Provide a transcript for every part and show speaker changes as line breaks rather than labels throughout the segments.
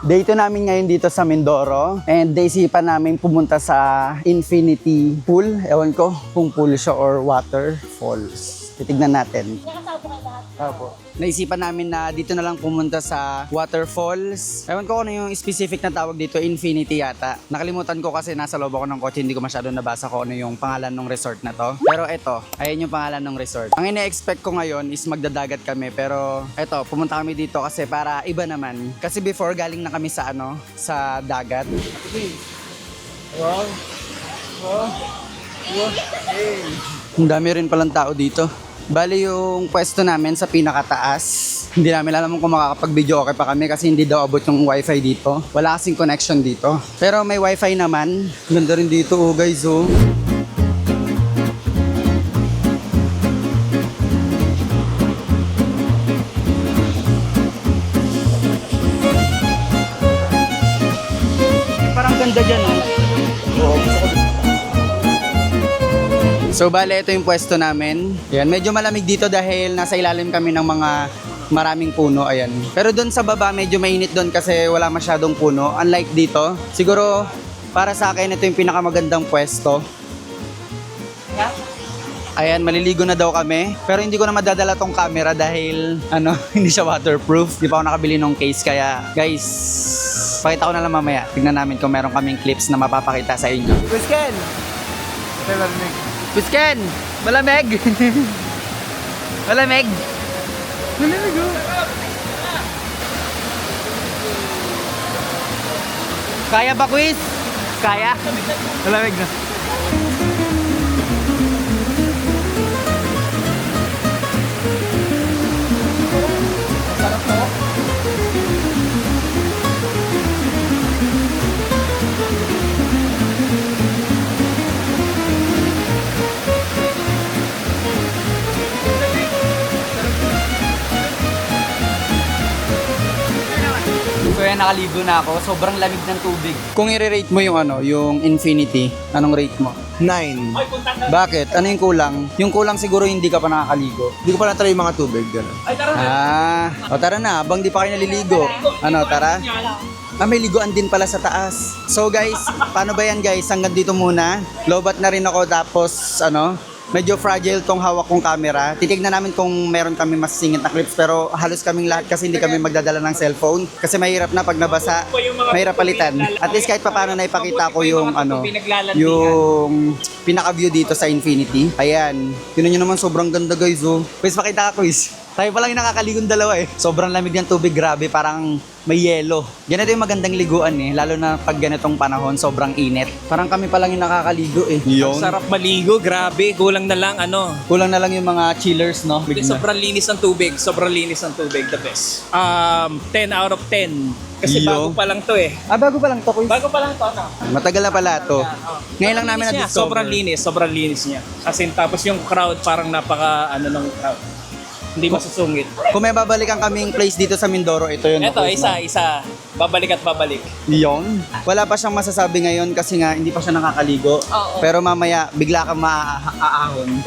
Day 2 namin ngayon dito sa Mindoro. And naisipan namin pumunta sa Infinity Pool. Ewan ko kung pool siya or waterfalls. Titignan natin. Opo. Naisipan namin na dito na lang pumunta sa waterfalls. Ewan ko kung ano yung specific na tawag dito, Infinity yata. Nakalimutan ko kasi nasa loob ako ng kotse, hindi ko masyado nabasa kung ano yung pangalan ng resort na to. Pero eto, ayan yung pangalan ng resort. Ang ine-expect ko ngayon is magdadagat kami, pero eto, pumunta kami dito kasi para iba naman. Kasi before galing na kami sa sa dagat. Wow. Wow. Wow. Hey. Ang dami rin palang tao dito. Bali yung pwesto namin sa pinakataas. Hindi namin alam kung makakapag-video okay pa kami kasi hindi daw abot yung wifi dito. Wala kasing connection dito. Pero may wifi naman. Ganda rin dito guys oh. Parang ganda dyan oh. So bale, ito yung pwesto namin. Ayan, medyo malamig dito dahil nasa ilalim kami ng mga maraming puno. Ayan. Pero doon sa baba, medyo mainit doon kasi wala masyadong puno. Unlike dito, siguro para sa akin, ito yung pinakamagandang pwesto. Ayan, maliligo na daw kami. Pero hindi ko na madadala tong camera dahil hindi siya waterproof. Hindi pa ako nakabili ng case. Kaya guys, pakita ko na lang mamaya. Tignan namin kung meron kaming clips na mapapakita sa inyo. Wisken! Wisken! Malamig! Malamig! Malamig oh! Kaya ba quiz? Kaya? Malamig na. Sarap to? So yan, nakaligo na ako. Sobrang lamig ng tubig. Kung i-rate mo yung yung Infinity, anong rate mo?
9.
Bakit? Ano yung kulang? Yung kulang siguro hindi ka pa nakakaligo.
Hindi ko pa na-try yung mga tubig. Gano'n.
O tara na, habang di pa kayo naliligo. Tara? May liguan din pala sa taas. So guys, paano ba yan guys? Hanggang dito muna. Lobat na rin ako tapos medyo fragile tong hawak kong camera. Titignan namin kung meron kami mas singit na clips pero halos kaming lahat kasi hindi kami magdadala ng cellphone kasi mahirap na pag nabasa, mahirap palitan. At least kahit papaano na ipakita ko yung yung pinaka-view dito sa Infinity. Ayan. Tingnan nyo naman, sobrang ganda guys oh. Quiz, pakita ka quiz. Tayo pa lang yung nakakaligong dalawa eh. Sobrang lamig ng tubig, grabe, parang may yelo. Ganito yung magandang liguan eh, lalo na pag ganitong panahon, sobrang init. Parang kami pa lang yung nakakaligo eh.
Ang sarap maligo, grabe. Kulang na lang
Kulang na lang yung mga chillers, no?
Sobrang linis ng tubig, the best. 10 out of 10. Kasi bago pa lang to eh.
Bago pa lang to, quiz.
Bago pa lang to,
Matagal na pala to. Ngayon lang namin na-discover.
Sobrang linis niya. As in, tapos yung crowd, parang napaka, ng crowd. Hindi masusungit.
Kung may babalikan kaming place dito sa Mindoro, ito yun.
Ito, isa. Babalik at babalik.
Yun. Wala pa siyang masasabi ngayon kasi nga hindi pa siya nakakaligo.
Oo.
Pero mamaya, bigla kang maaahon.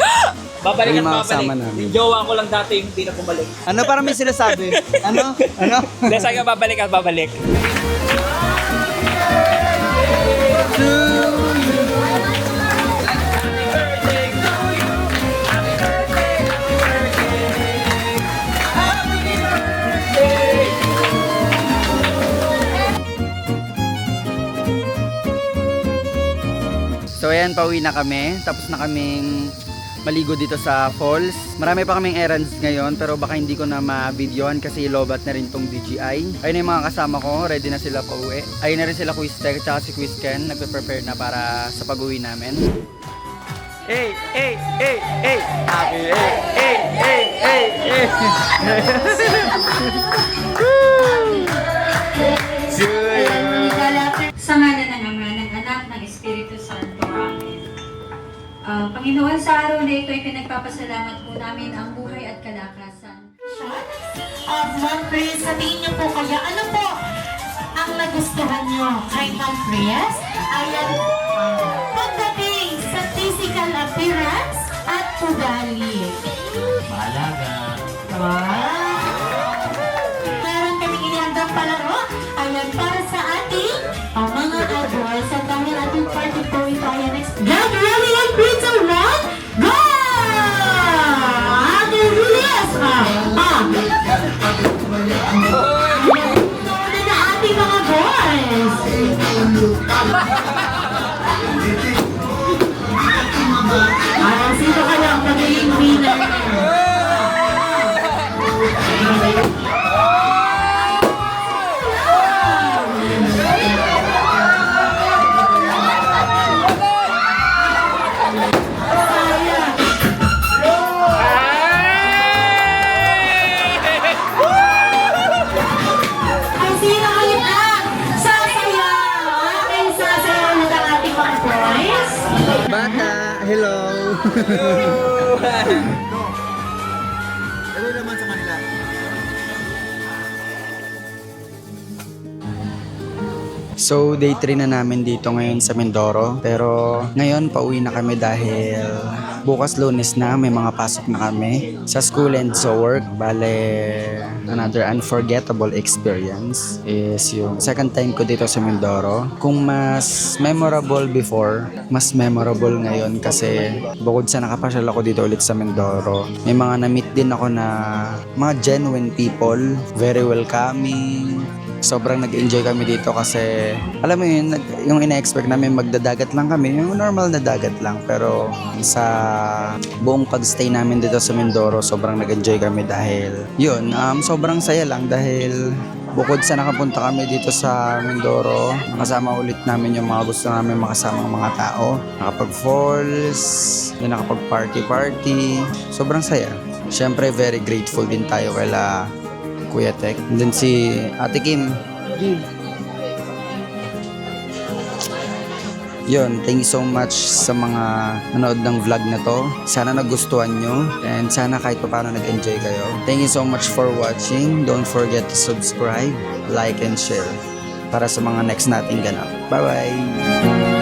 Babalik at
Yung mga
babalik.
kasama namin.
Yung jowa ko lang dati yung hindi na bumalik.
Parang may sinasabi? Ano?
Dahil sa'yo babalik at babalik.
So ayan, pauwi na kami. Tapos na kaming maligo dito sa falls. Marami pa kaming errands ngayon pero baka hindi ko na ma-videoan kasi lobat na rin tong DJI. Ayun na yung mga kasama ko, ready na sila pauwi. Ayun na rin sila Quiztech at si Quizken, nagpe-prepare na para sa pag-uwi namin. Hey! Happy! Hey!
Sa ngalan ng Ama, ng Anak, ng Espiritu Santo. Amen. Panginoon, sa araw na ito ay pinagpapasalamat po namin ang buhay at kalakasan.
Ma'am Chris, sabihin niyo po kaya, ano po ang nagustuhan niyo kay Ma'am Chris? Ayan, pagdating sa physical appearance at ugali.
Mahalaga.
Wow! Meron kaming inihandang palaro. Ayan, para
Ito naman sa kanila.
So, day 3 na namin dito ngayon sa Mindoro. Pero ngayon, pauwi na kami dahil bukas Lunes na, may mga pasok na kami sa school and sa work. Bale, another unforgettable experience is yung second time ko dito sa Mindoro. Kung mas memorable before, mas memorable ngayon kasi bukod sa nakapasyal ako dito ulit sa Mindoro, may mga na-meet din ako na mga genuine people, very welcoming. Sobrang nag-enjoy kami dito kasi alam mo yun, yung ina-expect namin magdadagat lang kami, yung normal na dagat lang. Pero sa buong pagstay namin dito sa Mindoro, sobrang nag-enjoy kami dahil yun, sobrang saya lang dahil bukod sa nakapunta kami dito sa Mindoro, nakasama ulit namin yung mga gusto namin makasama ng mga tao. Nakapag-falls, nakapag-party-party, sobrang saya. Siyempre, very grateful din tayo kaila Kuya Tek. And then si Ate Kim. Yun, thank you so much sa mga nanood ng vlog na to. Sana nagustuhan nyo and sana kahit pa paano nag-enjoy kayo. Thank you so much for watching. Don't forget to subscribe, like, and share para sa mga next nating ganap. Bye-bye!